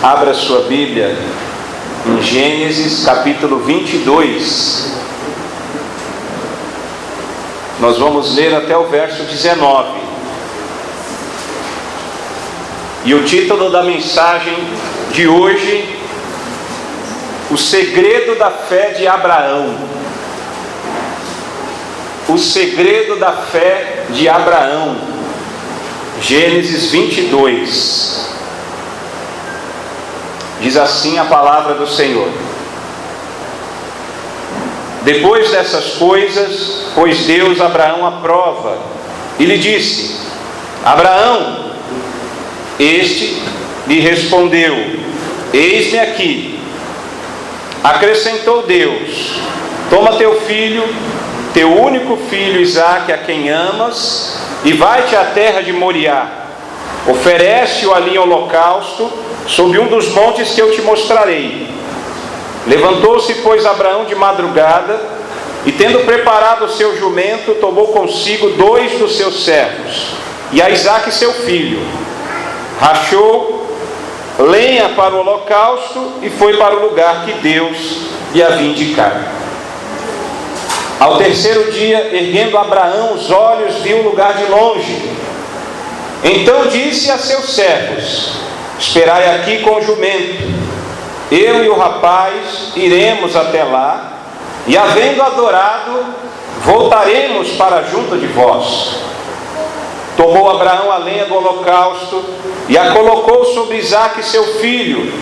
Abra sua Bíblia em Gênesis capítulo 22. Nós vamos ler até o verso 19. E o título da mensagem de hoje: o segredo da fé de Abraão. O segredo da fé de Abraão. Gênesis 22. Diz assim a palavra do Senhor: depois dessas coisas, pôs Deus Abraão à prova e lhe disse: Abraão. Este lhe respondeu: eis-me aqui. Acrescentou Deus: toma teu filho, teu único filho Isaque, a quem amas, e vai-te à terra de Moriá. Oferece-o ali em holocausto, sob um dos montes que eu te mostrarei. Levantou-se, pois, Abraão de madrugada, e tendo preparado o seu jumento, tomou consigo 2 dos seus servos, e a Isaque seu filho. Rachou lenha para o holocausto e foi para o lugar que Deus lhe havia indicado. Ao terceiro dia, erguendo Abraão os olhos, viu o lugar de longe. Então disse a seus servos: esperai aqui com o jumento, eu e o rapaz iremos até lá, e havendo adorado, voltaremos para junto de vós. Tomou Abraão a lenha do holocausto e a colocou sobre Isaque seu filho.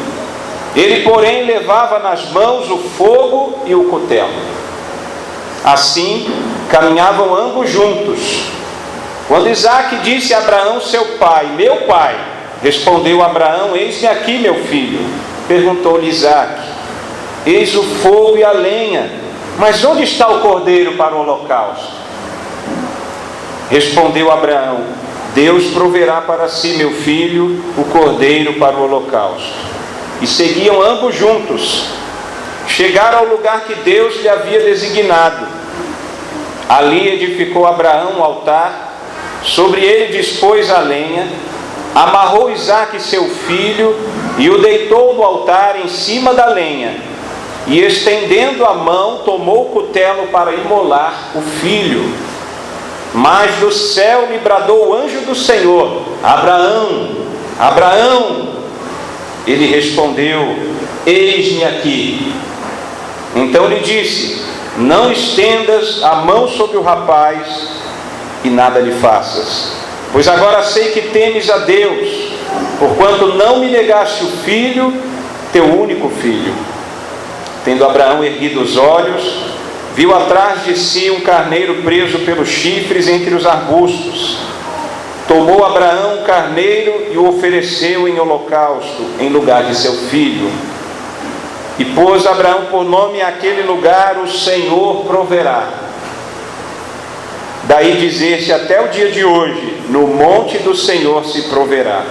Ele, porém, levava nas mãos o fogo e o cutelo. Assim caminhavam ambos juntos. Quando Isaque disse a Abraão seu pai: meu pai, respondeu Abraão: eis-me aqui, meu filho. Perguntou-lhe Isaque: eis o fogo e a lenha, mas onde está o cordeiro para o holocausto? Respondeu Abraão: Deus proverá para si, meu filho, o cordeiro para o holocausto. E seguiam ambos juntos. Chegaram ao lugar que Deus lhe havia designado. Ali edificou Abraão um altar, sobre ele dispôs a lenha, amarrou Isaque seu filho e o deitou no altar em cima da lenha. E estendendo a mão, tomou o cutelo para imolar o filho. Mas do céu lhe bradou o anjo do Senhor: Abraão, Abraão. Ele respondeu: eis-me aqui. Então lhe disse: não estendas a mão sobre o rapaz e nada lhe faças, pois agora sei que temes a Deus, porquanto não me negaste o filho, teu único filho. Tendo Abraão erguido os olhos, viu atrás de si um carneiro preso pelos chifres entre os arbustos. Tomou Abraão o carneiro e o ofereceu em holocausto, em lugar de seu filho. E pôs Abraão por nome àquele lugar: o Senhor proverá. Daí dizer-se até o dia de hoje: no monte do Senhor se proverá.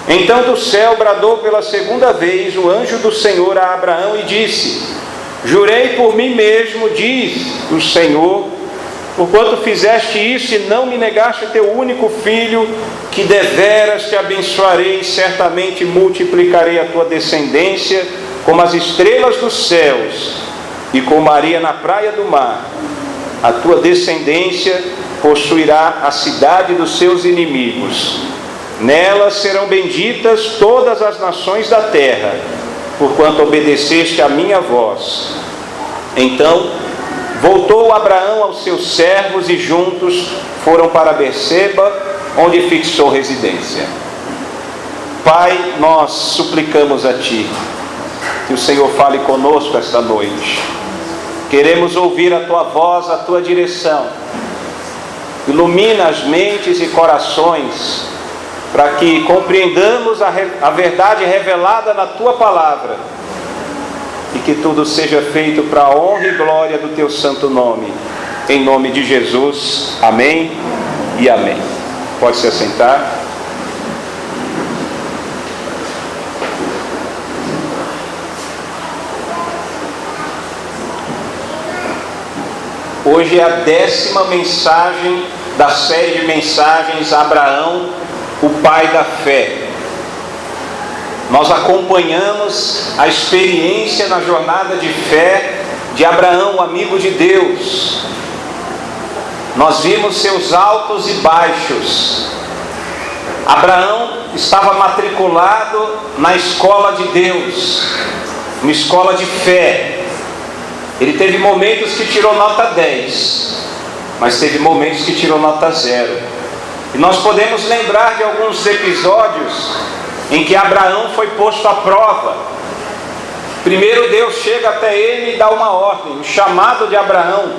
Então do céu bradou pela segunda vez o anjo do Senhor a Abraão e disse: jurei por mim mesmo, diz o Senhor, porquanto fizeste isso e não me negaste teu único filho, que deveras te abençoarei e certamente multiplicarei a tua descendência como as estrelas dos céus e como a areia na praia do mar. A tua descendência possuirá a cidade dos seus inimigos. Nelas serão benditas todas as nações da terra, porquanto obedeceste à minha voz. Então voltou Abraão aos seus servos e juntos foram para Berseba, onde fixou residência. Pai, nós suplicamos a Ti que o Senhor fale conosco esta noite. Queremos ouvir a Tua voz, a Tua direção. Ilumina as mentes e corações para que compreendamos a verdade revelada na Tua palavra e que tudo seja feito para a honra e glória do Teu santo nome. Em nome de Jesus, amém e amém. Pode se assentar. Hoje é a 10ª mensagem da série de mensagens Abraão, o pai da fé. nós acompanhamos a experiência na jornada de fé de Abraão, amigo de Deus. Nós vimos seus altos e baixos. Abraão estava matriculado na escola de Deus, uma escola de fé. Ele teve momentos que tirou nota 10, mas teve momentos que tirou nota 0. E nós podemos lembrar de alguns episódios em que Abraão foi posto à prova. Primeiro Deus chega até ele e dá uma ordem, o chamado de Abraão: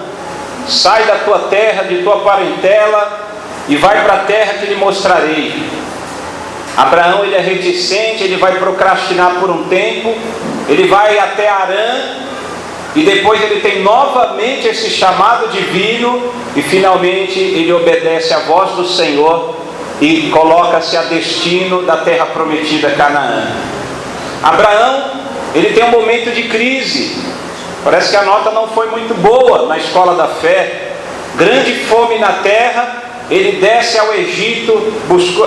sai da tua terra, de tua parentela, e vai para a terra que lhe mostrarei. Abraão, ele é reticente, ele vai procrastinar por um tempo, ele vai até Harã, e depois ele tem novamente esse chamado divino, e finalmente ele obedece à voz do Senhor e coloca-se a destino da terra prometida, Canaã. Abraão, ele tem um momento de crise. Parece que a nota não foi muito boa na escola da fé. Grande fome na terra, ele desce ao Egito,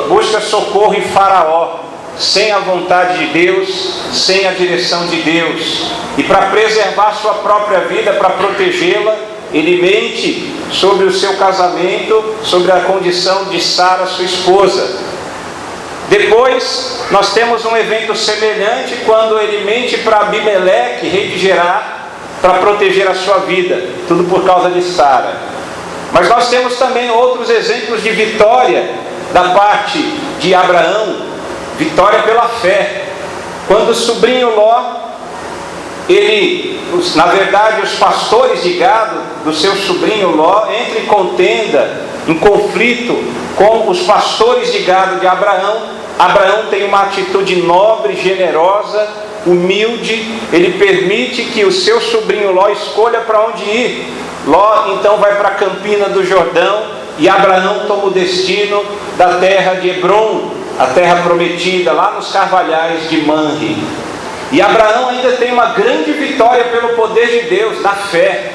busca socorro em Faraó, sem a vontade de Deus, sem a direção de Deus. E para preservar sua própria vida, para protegê-la, ele mente sobre o seu casamento, sobre a condição de Sara, sua esposa. Depois, nós temos um evento semelhante quando ele mente para Abimeleque, rei de Gerar, para proteger a sua vida, tudo por causa de Sara. Mas nós temos também outros exemplos de vitória da parte de Abraão, vitória pela fé. Quando o sobrinho Ló, na verdade os pastores de gado do seu sobrinho Ló entram em contenda, em conflito com os pastores de gado de Abraão. Abraão tem uma atitude nobre, generosa, humilde. Ele permite que o seu sobrinho Ló escolha para onde ir. Ló então vai para a campina do Jordão, e Abraão toma o destino da terra de Hebrom, a terra prometida, lá nos carvalhais de Manre. E Abraão ainda tem uma grande vitória pelo poder de Deus, na fé.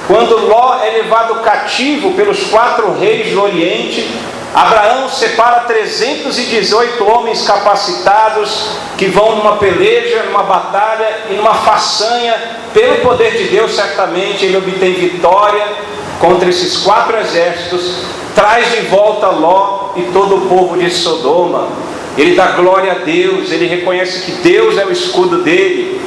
Quando Ló é levado cativo pelos 4 reis do Oriente, Abraão separa 318 homens capacitados que vão numa peleja, numa batalha e numa façanha. Pelo poder de Deus, certamente ele obtém vitória contra esses 4 exércitos, traz de volta Ló e todo o povo de Sodoma. Ele dá glória a Deus, ele reconhece que Deus é o escudo dele.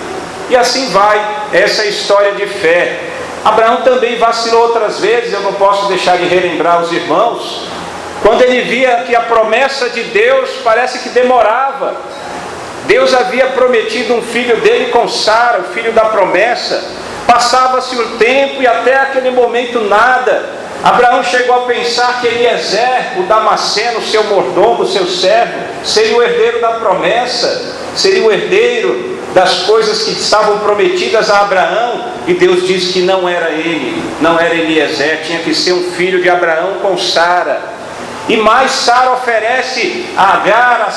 E assim vai essa história de fé. Abraão também vacilou outras vezes, eu não posso deixar de relembrar os irmãos. Quando ele via que a promessa de Deus parece que demorava. Deus havia prometido um filho dele com Sara, o filho da promessa. Passava-se o tempo e até aquele momento nada. Abraão chegou a pensar que Eliezer, o Damasceno, seu mordomo, seu servo, seria o herdeiro da promessa, seria o herdeiro das coisas que estavam prometidas a Abraão. E Deus disse que não era ele, não era Eliezer, tinha que ser um filho de Abraão com Sara. E mais, Sara oferece a Agar, a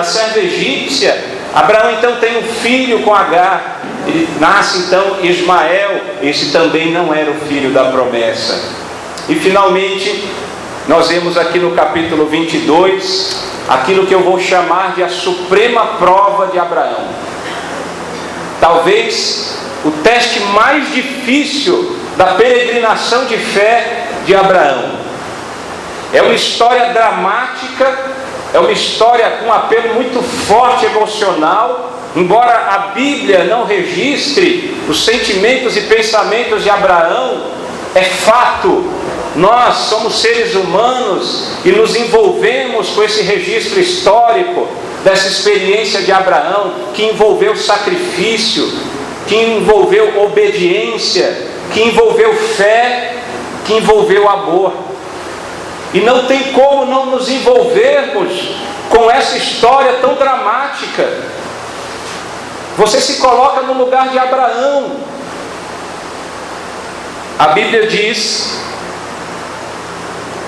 serva egípcia. Abraão então tem um filho com Agar. Ele nasce então Ismael. Esse também não era o filho da promessa. E finalmente, nós vemos aqui no capítulo 22, aquilo que eu vou chamar de a suprema prova de Abraão. Talvez o teste mais difícil da peregrinação de fé de Abraão. É uma história dramática, é uma história com um apelo muito forte emocional. Embora a Bíblia não registre os sentimentos e pensamentos de Abraão, é fato. Nós somos seres humanos e nos envolvemos com esse registro histórico dessa experiência de Abraão, que envolveu sacrifício, que envolveu obediência, que envolveu fé, que envolveu amor. E não tem como não nos envolvermos com essa história tão dramática. Você se coloca no lugar de Abraão. A Bíblia diz,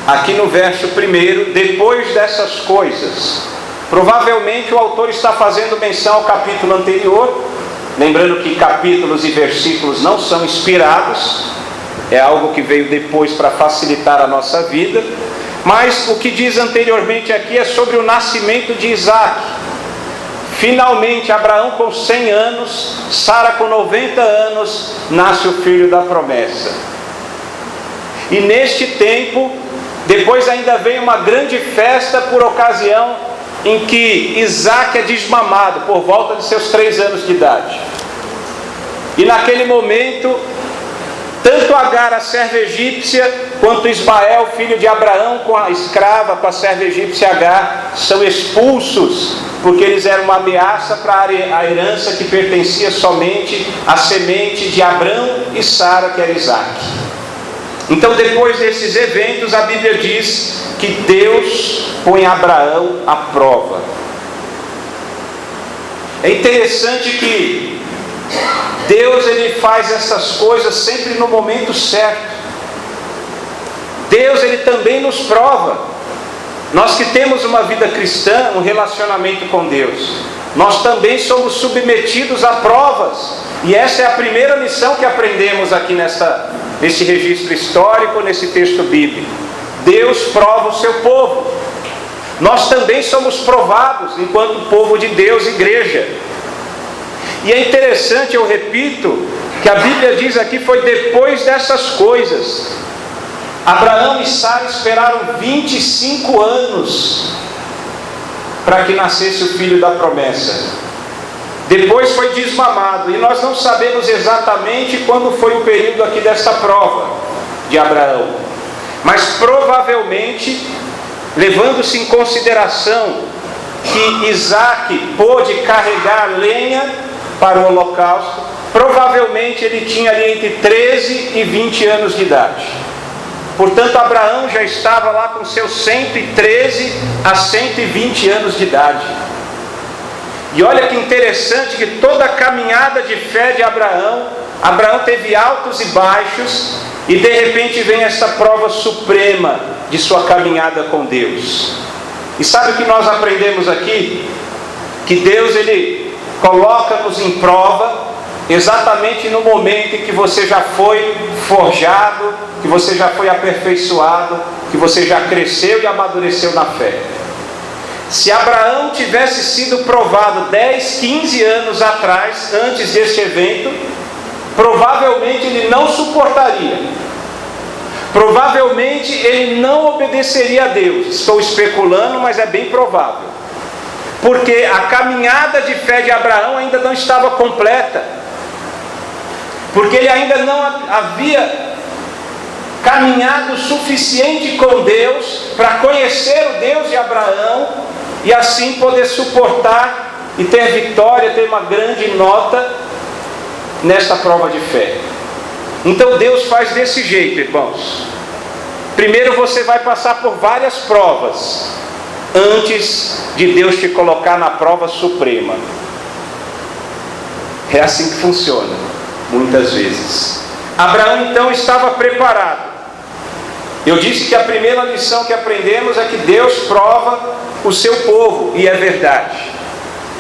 aqui no verso 1, depois dessas coisas. Provavelmente o autor está fazendo menção ao capítulo anterior, lembrando que capítulos e versículos não são inspirados, é algo que veio depois para facilitar a nossa vida. Mas o que diz anteriormente aqui é sobre o nascimento de Isaac, finalmente Abraão com 100 anos, Sara com 90 anos, nasce o filho da promessa. E neste tempo, depois ainda vem uma grande festa por ocasião em que Isaque é desmamado por volta de seus 3 anos de idade. E naquele momento, tanto Agar, a serva egípcia, quanto Ismael, filho de Abraão, com a escrava, com a serva egípcia Agar, são expulsos, porque eles eram uma ameaça para a herança que pertencia somente à semente de Abrão e Sara, que era Isaque. Então, depois desses eventos, a Bíblia diz que Deus põe Abraão à prova. É interessante que Deus, ele faz essas coisas sempre no momento certo. Deus, ele também nos prova. Nós que temos uma vida cristã, um relacionamento com Deus, nós também somos submetidos a provas. E essa é a primeira lição que aprendemos aqui nesse registro histórico, nesse texto bíblico. Deus prova o seu povo. Nós também somos provados enquanto povo de Deus, igreja. E é interessante, eu repito, que a Bíblia diz aqui, foi depois dessas coisas. Abraão e Sara esperaram 25 anos para que nascesse o filho da promessa. Depois foi desmamado, e nós não sabemos exatamente quando foi o período aqui desta prova de Abraão. Mas provavelmente, levando-se em consideração que Isaque pôde carregar lenha para o holocausto, provavelmente ele tinha ali entre 13 e 20 anos de idade. Portanto, Abraão já estava lá com seus 113 a 120 anos de idade. E olha que interessante que toda a caminhada de fé de Abraão teve altos e baixos, e de repente vem essa prova suprema de sua caminhada com Deus. E sabe o que nós aprendemos aqui? Que Deus, ele coloca-nos em prova exatamente no momento em que você já foi forjado, que você já foi aperfeiçoado, que você já cresceu e amadureceu na fé. Se Abraão tivesse sido provado 10, 15 anos atrás, antes deste evento, provavelmente ele não suportaria. Provavelmente ele não obedeceria a Deus. Estou especulando, mas é bem provável. Porque a caminhada de fé de Abraão ainda não estava completa. Porque ele ainda não havia caminhado o suficiente com Deus para conhecer o Deus de Abraão e assim poder suportar e ter vitória, ter uma grande nota nesta prova de fé. Então Deus faz desse jeito, irmãos. Primeiro você vai passar por várias provas antes de Deus te colocar na prova suprema. É assim que funciona, muitas vezes. Abraão então estava preparado. Eu disse que a primeira lição que aprendemos é que Deus prova o seu povo, e é verdade.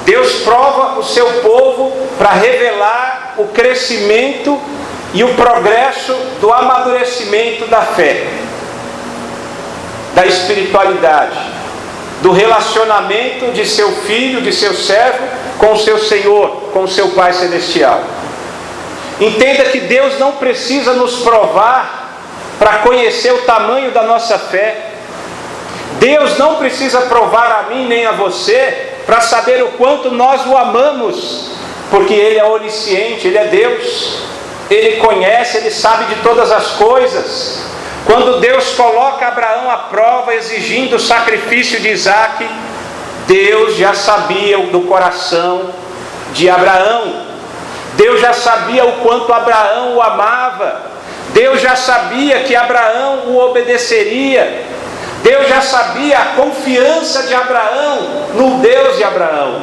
Deus prova o seu povo para revelar o crescimento e o progresso do amadurecimento da fé, da espiritualidade, do relacionamento de seu filho, de seu servo com o seu Senhor, com o seu Pai Celestial. Entenda que Deus não precisa nos provar para conhecer o tamanho da nossa fé. Deus não precisa provar a mim nem a você para saber o quanto nós o amamos, porque Ele é onisciente, Ele é Deus, Ele conhece, Ele sabe de todas as coisas. Quando Deus coloca Abraão à prova, exigindo o sacrifício de Isaque, Deus já sabia do coração de Abraão. Deus já sabia o quanto Abraão o amava. Deus já sabia que Abraão o obedeceria. Deus já sabia a confiança de Abraão no Deus de Abraão.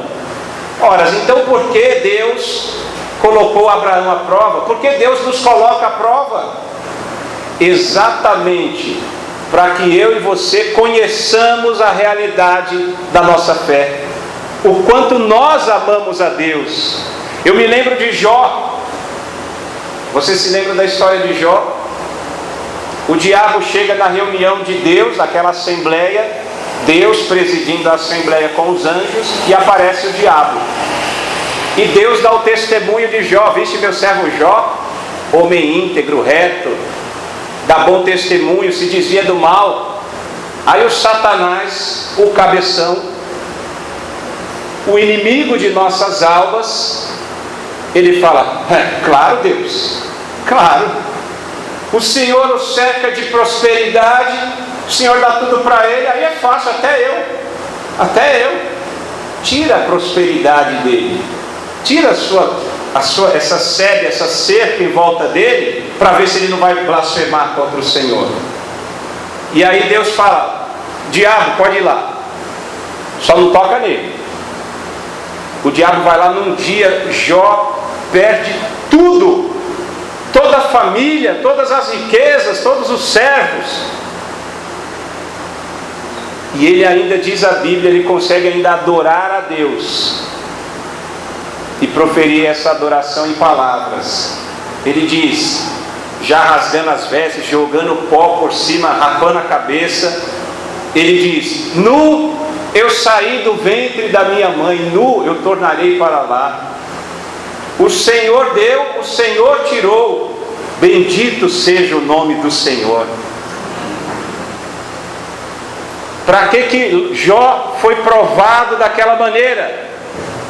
Ora, então por que Deus colocou Abraão à prova? Por que Deus nos coloca à prova? Exatamente para que eu e você conheçamos a realidade da nossa fé, o quanto nós amamos a Deus. Eu me lembro de Jó. Você se lembra da história de Jó? O diabo chega na reunião de Deus, naquela assembleia, Deus presidindo a assembleia com os anjos, e aparece o diabo. E Deus dá o testemunho de Jó: viste meu servo Jó, homem íntegro, reto, dá bom testemunho, se desvia do mal. Aí o Satanás, o cabeção, o inimigo de nossas almas, ele fala: claro, Deus, claro, o Senhor o cerca de prosperidade, o Senhor dá tudo para ele, aí é fácil, até eu. Tira a prosperidade dele, tira essa sede, essa cerca em volta dele, para ver se ele não vai blasfemar contra o Senhor. E aí Deus fala: diabo, pode ir lá, só não toca nele. O diabo vai lá num dia, Jó perde tudo, toda a família, todas as riquezas, todos os servos. E ele ainda, diz a Bíblia, ele consegue ainda adorar a Deus e proferir essa adoração em palavras. Ele diz, já rasgando as vestes, jogando pó por cima, rapando a cabeça, ele diz: nu eu saí do ventre da minha mãe, nu eu tornarei para lá. O Senhor deu, o Senhor tirou, bendito seja o nome do Senhor. Para que Jó foi provado daquela maneira?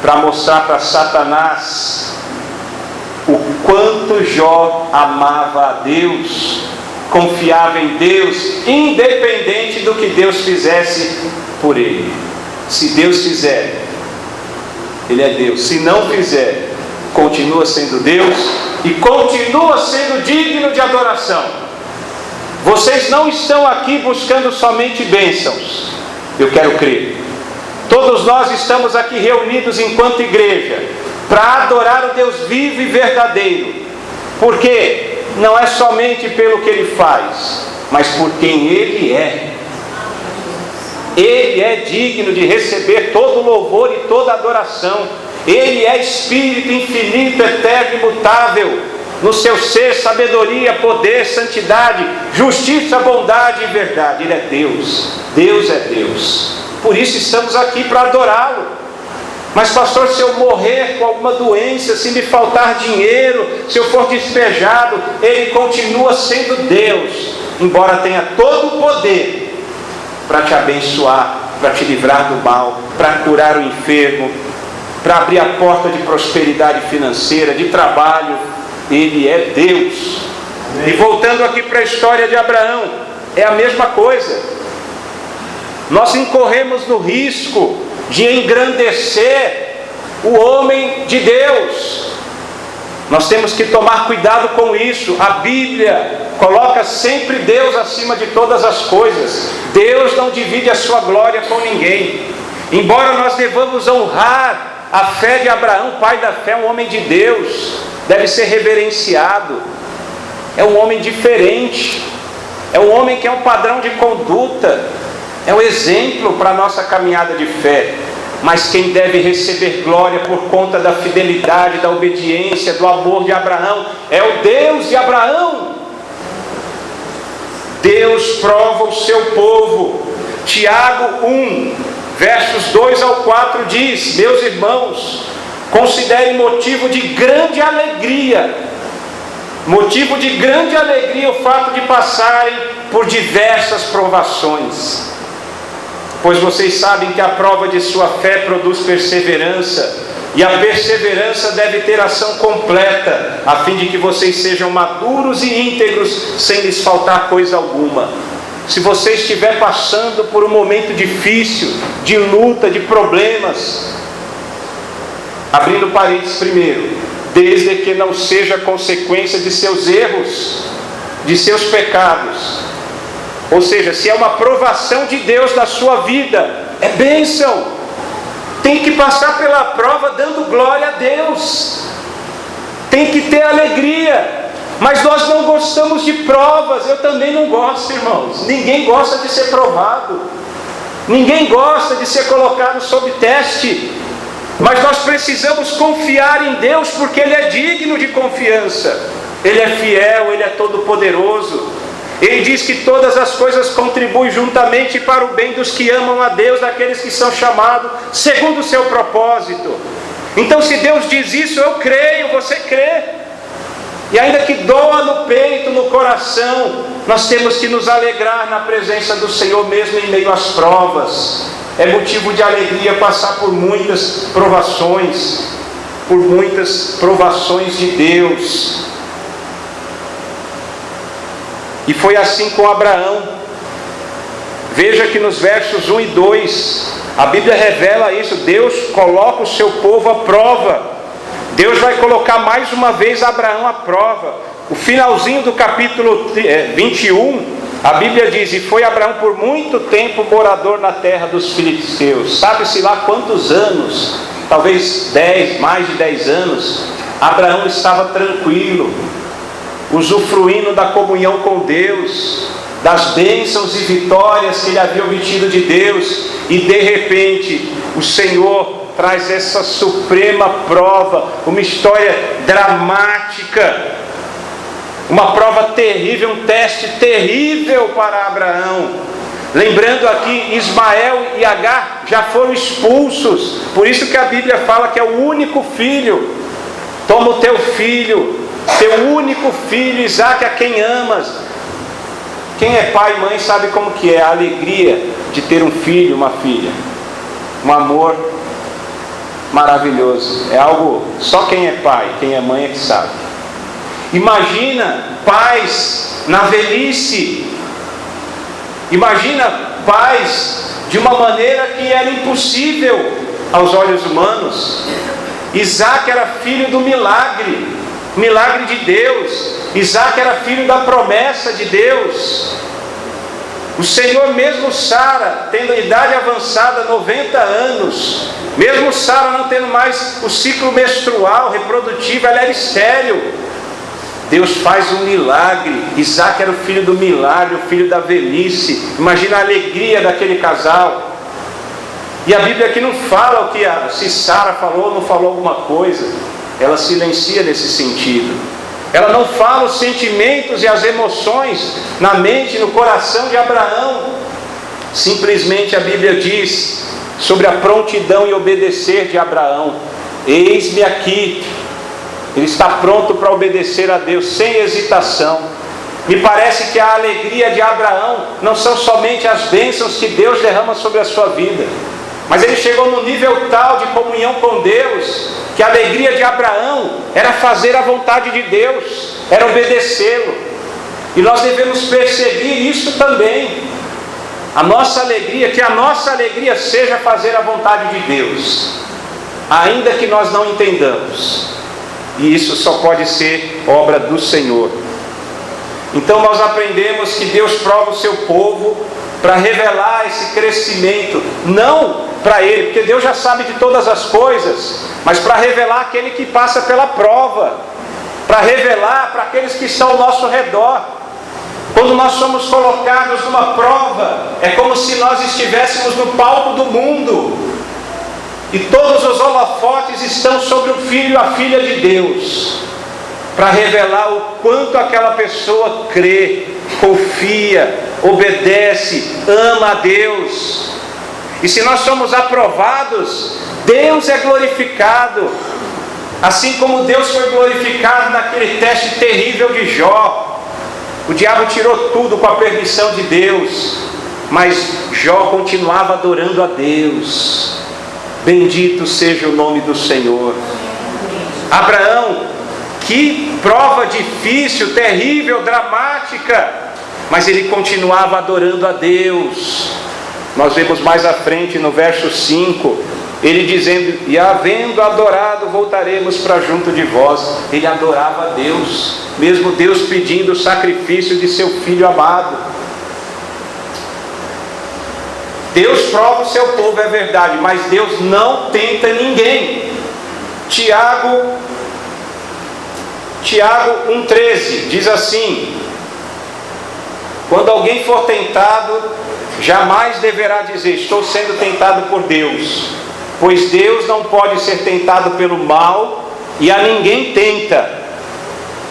Para mostrar para Satanás o quanto Jó amava a Deus, confiava em Deus, independente do que Deus fizesse por ele. Se Deus fizer, ele é Deus. Se não fizer, continua sendo Deus e continua sendo digno de adoração. Vocês não estão aqui buscando somente bênçãos, eu quero crer. Todos nós estamos aqui reunidos enquanto igreja para adorar o Deus vivo e verdadeiro. Porque não é somente pelo que Ele faz, mas por quem Ele é. Ele é digno de receber todo louvor e toda adoração. Ele é Espírito infinito, eterno e imutável. No seu ser, sabedoria, poder, santidade, justiça, bondade e verdade. Ele é Deus. Deus é Deus. Por isso estamos aqui para adorá-lo. Mas pastor, se eu morrer com alguma doença, se me faltar dinheiro, se eu for despejado, Ele continua sendo Deus, embora tenha todo o poder para te abençoar, para te livrar do mal, para curar o enfermo, para abrir a porta de prosperidade financeira, de trabalho. Ele é Deus. Amém. E voltando aqui para a história de Abraão, é a mesma coisa. Nós incorremos no risco de engrandecer o homem de Deus. Nós temos que tomar cuidado com isso. A Bíblia coloca sempre Deus acima de todas as coisas. Deus não divide a sua glória com ninguém. Embora nós devamos honrar a fé de Abraão, pai da fé, um homem de Deus, deve ser reverenciado. É um homem diferente, é um homem que é um padrão de conduta, é um exemplo para a nossa caminhada de fé. Mas quem deve receber glória por conta da fidelidade, da obediência, do amor de Abraão, é o Deus de Abraão. Deus prova o seu povo. Tiago 1, versos 2 ao 4 diz: meus irmãos, considerem motivo de grande alegria o fato de passarem por diversas provações, pois vocês sabem que a prova de sua fé produz perseverança, e a perseverança deve ter ação completa, a fim de que vocês sejam maduros e íntegros, sem lhes faltar coisa alguma. Se você estiver passando por um momento difícil, de luta, de problemas, abrindo parênteses primeiro, desde que não seja consequência de seus erros, de seus pecados. Ou seja, se é uma provação de Deus na sua vida, é bênção. Tem que passar pela prova dando glória a Deus. Tem que ter alegria. Mas nós não gostamos de provas. Eu também não gosto, irmãos. Ninguém gosta de ser provado. Ninguém gosta de ser colocado sob teste. Mas nós precisamos confiar em Deus, porque Ele é digno de confiança. Ele é fiel, Ele é todo poderoso. Ele diz que todas as coisas contribuem juntamente para o bem dos que amam a Deus, daqueles que são chamados segundo o seu propósito. Então, se Deus diz isso, eu creio, você crê. E ainda que doa no peito, no coração, nós temos que nos alegrar na presença do Senhor, mesmo em meio às provas. É motivo de alegria passar por muitas provações, de Deus. E foi assim com Abraão. Veja que nos versos 1 e 2, a Bíblia revela isso. Deus coloca o seu povo à prova. Deus vai colocar mais uma vez Abraão à prova. O finalzinho do capítulo 21, a Bíblia diz: e foi Abraão por muito tempo morador na terra dos filisteus. Sabe-se lá quantos anos, talvez mais de 10 anos, Abraão estava tranquilo, usufruindo da comunhão com Deus, das bênçãos e vitórias que ele havia obtido de Deus. E de repente o Senhor traz essa suprema prova, uma história dramática, uma prova terrível, um teste terrível para Abraão. Lembrando aqui, Ismael e Agar já foram expulsos, por isso que a Bíblia fala que é o único filho. Toma o teu filho, teu único filho, Isaque, a quem amas. Quem é pai e mãe sabe como que é a alegria de ter um filho, uma filha. Um amor maravilhoso. É algo, só quem é pai, quem é mãe é que sabe. Imagina pais na velhice. Imagina pais de uma maneira que era impossível aos olhos humanos. Isaque era filho do milagre de Deus. Isaque era filho da promessa de Deus. O Senhor, mesmo Sara tendo idade avançada, 90 anos, mesmo Sara não tendo mais o ciclo menstrual, reprodutivo, ela era estéril, Deus faz um milagre. Isaque era o filho do milagre, o filho da velhice. Imagina a alegria daquele casal. E a Bíblia aqui não fala se Sara falou ou não falou alguma coisa. Ela silencia nesse sentido. Ela não fala os sentimentos e as emoções na mente e no coração de Abraão. Simplesmente a Bíblia diz sobre a prontidão e obedecer de Abraão: eis-me aqui. Ele está pronto para obedecer a Deus sem hesitação. Me parece que a alegria de Abraão não são somente as bênçãos que Deus derrama sobre a sua vida, mas ele chegou no nível tal de comunhão com Deus, que a alegria de Abraão era fazer a vontade de Deus, era obedecê-lo. E nós devemos perseguir isso também. A nossa alegria, que a nossa alegria seja fazer a vontade de Deus, ainda que nós não entendamos. E isso só pode ser obra do Senhor. Então nós aprendemos que Deus prova o seu povo para revelar esse crescimento, não para ele, porque Deus já sabe de todas as coisas, mas para revelar aquele que passa pela prova, para revelar para aqueles que estão ao nosso redor. Quando nós somos colocados numa prova, é como se nós estivéssemos no palco do mundo, e todos os holofotes estão sobre o filho e a filha de Deus, para revelar o quanto aquela pessoa crê, confia, obedece, ama a Deus. E se nós somos aprovados, Deus é glorificado, assim como Deus foi glorificado naquele teste terrível de Jó. O diabo tirou tudo com a permissão de Deus, mas Jó continuava adorando a Deus. Bendito seja o nome do Senhor. Abraão, que prova difícil, terrível, dramática, mas ele continuava adorando a Deus. Nós vemos mais à frente no verso 5, ele dizendo: e havendo adorado, voltaremos para junto de vós. Ele adorava a Deus, mesmo Deus pedindo o sacrifício de seu filho amado. Deus prova o seu povo, é verdade, mas Deus não tenta ninguém. Tiago 1,13 diz assim: quando alguém for tentado, jamais deverá dizer: estou sendo tentado por Deus, pois Deus não pode ser tentado pelo mal, e a ninguém tenta.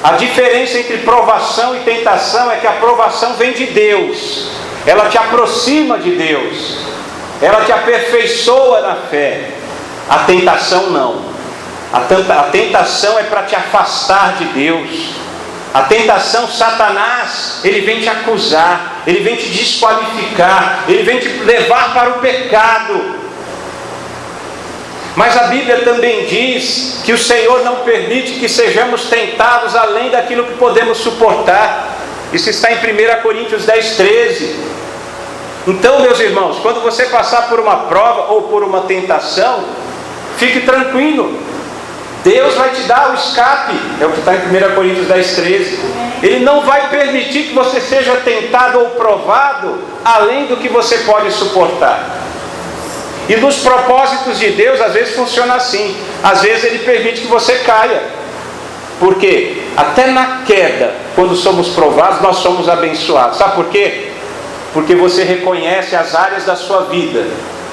A diferença entre provação e tentação é que a provação vem de Deus. Ela te aproxima de Deus. Ela te aperfeiçoa na fé. A tentação não. A tentação é para te afastar de Deus. A tentação, Satanás, ele vem te acusar, ele vem te desqualificar, ele vem te levar para o pecado. Mas a Bíblia também diz que o Senhor não permite que sejamos tentados além daquilo que podemos suportar. Isso está em 1 Coríntios 10:13. Então, meus irmãos, quando você passar por uma prova ou por uma tentação, fique tranquilo. Deus vai te dar o escape. É o que está em 1 Coríntios 10:13. Ele não vai permitir que você seja tentado ou provado além do que você pode suportar. E nos propósitos de Deus, às vezes funciona assim. Às vezes Ele permite que você caia. Por quê? Até na queda, quando somos provados, nós somos abençoados. Sabe por quê? Porque você reconhece as áreas da sua vida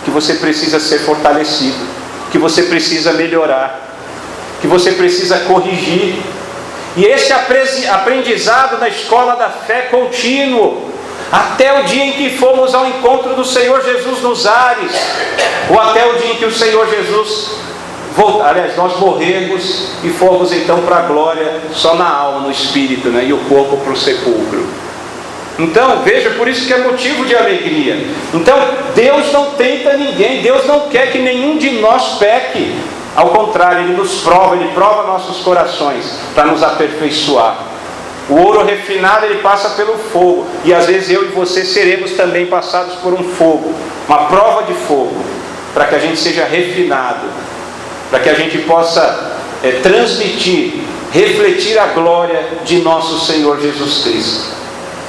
que você precisa ser fortalecido, que você precisa melhorar, que você precisa corrigir. E esse aprendizado na escola da fé contínuo, até o dia em que formos ao encontro do Senhor Jesus nos ares, ou até o dia em que o Senhor Jesus voltar, nós morrermos e formos então para a glória só na alma, no espírito, né? E o corpo para o sepulcro. Então, veja, por isso que é motivo de alegria. Então, Deus não tenta ninguém, Deus não quer que nenhum de nós peque. Ao contrário, Ele nos prova, Ele prova nossos corações para nos aperfeiçoar. O ouro refinado, ele passa pelo fogo. E às vezes eu e você seremos também passados por um fogo, uma prova de fogo, para que a gente seja refinado, para que a gente possa transmitir, refletir a glória de nosso Senhor Jesus Cristo.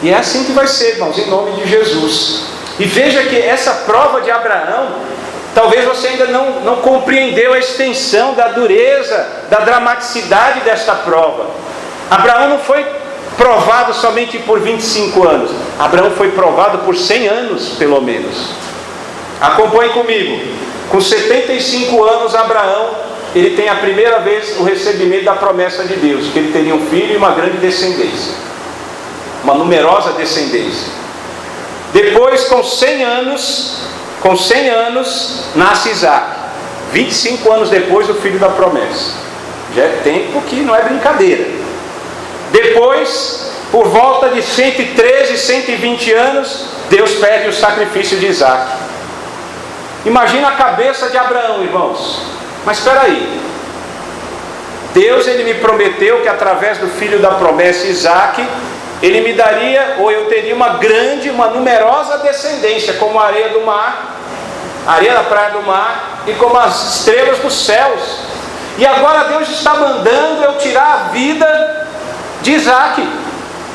E é assim que vai ser, irmãos, em nome de Jesus. E veja que essa prova de Abraão, talvez você ainda não compreendeu a extensão da dureza, da dramaticidade desta prova. Abraão não foi provado somente por 25 anos. Abraão foi provado por 100 anos, pelo menos. Acompanhe comigo. Com 75 anos, Abraão, ele tem a primeira vez o recebimento da promessa de Deus, que ele teria um filho e uma grande descendência. Uma numerosa descendência. Depois, com 100 anos, nasce Isaac. 25 anos depois, o filho da promessa. Já é tempo que não é brincadeira. Depois, por volta de 113, 120 anos, Deus pede o sacrifício de Isaac. Imagina a cabeça de Abraão, irmãos. Mas espera aí. Deus, ele me prometeu que através do filho da promessa, Isaac, ele me daria, ou eu teria uma numerosa descendência, como a areia do mar, a areia da praia do mar, e como as estrelas dos céus. E agora Deus está mandando eu tirar a vida de Isaac,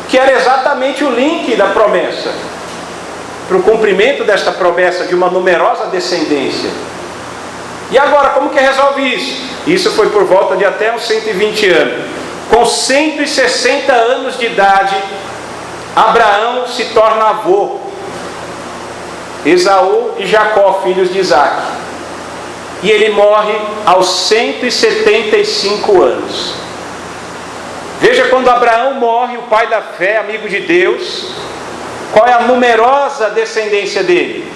que era exatamente o link da promessa, para o cumprimento desta promessa de uma numerosa descendência. E agora, como que resolve isso? Isso foi por volta de até uns 120 anos. Com 160 anos de idade, Abraão se torna avô. Esaú e Jacó, filhos de Isaac. E ele morre aos 175 anos. Veja, quando Abraão morre, o pai da fé, amigo de Deus, qual é a numerosa descendência dele?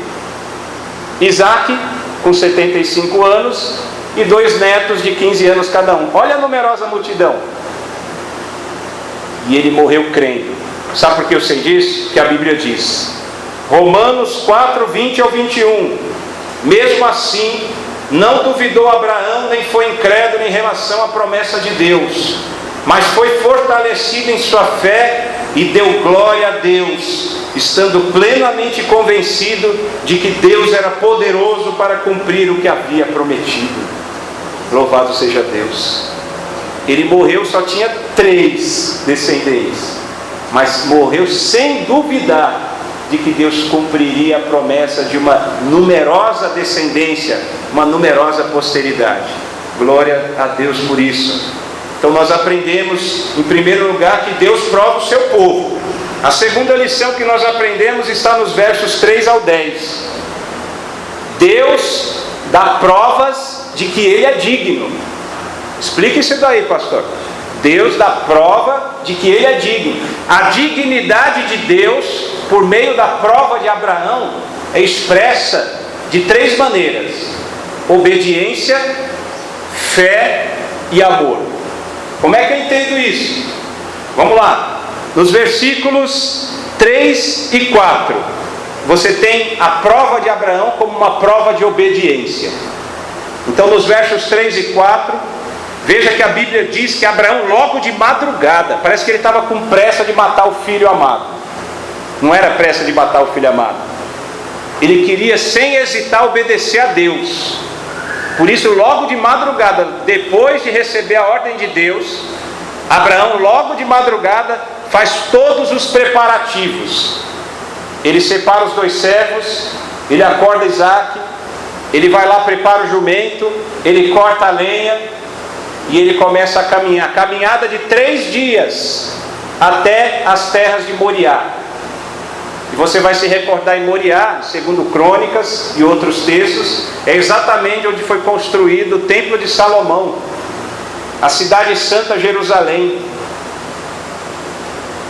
Isaac, com 75 anos, e 2 netos de 15 anos cada um. Olha a numerosa multidão. E ele morreu crendo. Sabe por que eu sei disso? Que a Bíblia diz. Romanos 4, 20 ao 21. Mesmo assim, não duvidou Abraão, nem foi incrédulo em relação à promessa de Deus, mas foi fortalecido em sua fé e deu glória a Deus, estando plenamente convencido de que Deus era poderoso para cumprir o que havia prometido. Louvado seja Deus. Ele morreu, só tinha 3 descendentes, mas morreu sem duvidar de que Deus cumpriria a promessa de uma numerosa descendência, uma numerosa posteridade. Glória a Deus por isso. Então nós aprendemos, em primeiro lugar, que Deus prova o seu povo. A segunda lição que nós aprendemos está nos versos 3 ao 10. Deus dá provas de que Ele é digno. Explique isso daí, pastor. Deus dá prova de que Ele é digno. A dignidade de Deus, por meio da prova de Abraão, é expressa de 3 maneiras: obediência, fé e amor. Como é que eu entendo isso? Vamos lá. Nos versículos 3 e 4, você tem a prova de Abraão como uma prova de obediência. Então, nos versos 3 e 4, veja que a Bíblia diz que Abraão, logo de madrugada, parece que ele estava com pressa de matar o filho amado. Não era pressa de matar o filho amado. Ele queria, sem hesitar, obedecer a Deus. Por isso, logo de madrugada, depois de receber a ordem de Deus, Abraão, logo de madrugada, faz todos os preparativos. Ele separa os 2 servos, ele acorda Isaque, ele vai lá, prepara o jumento, ele corta a lenha e ele começa a caminhar. Caminhada de 3 dias até as terras de Moriá. E você vai se recordar em Moriá, segundo Crônicas e outros textos, é exatamente onde foi construído o Templo de Salomão, a cidade santa Jerusalém.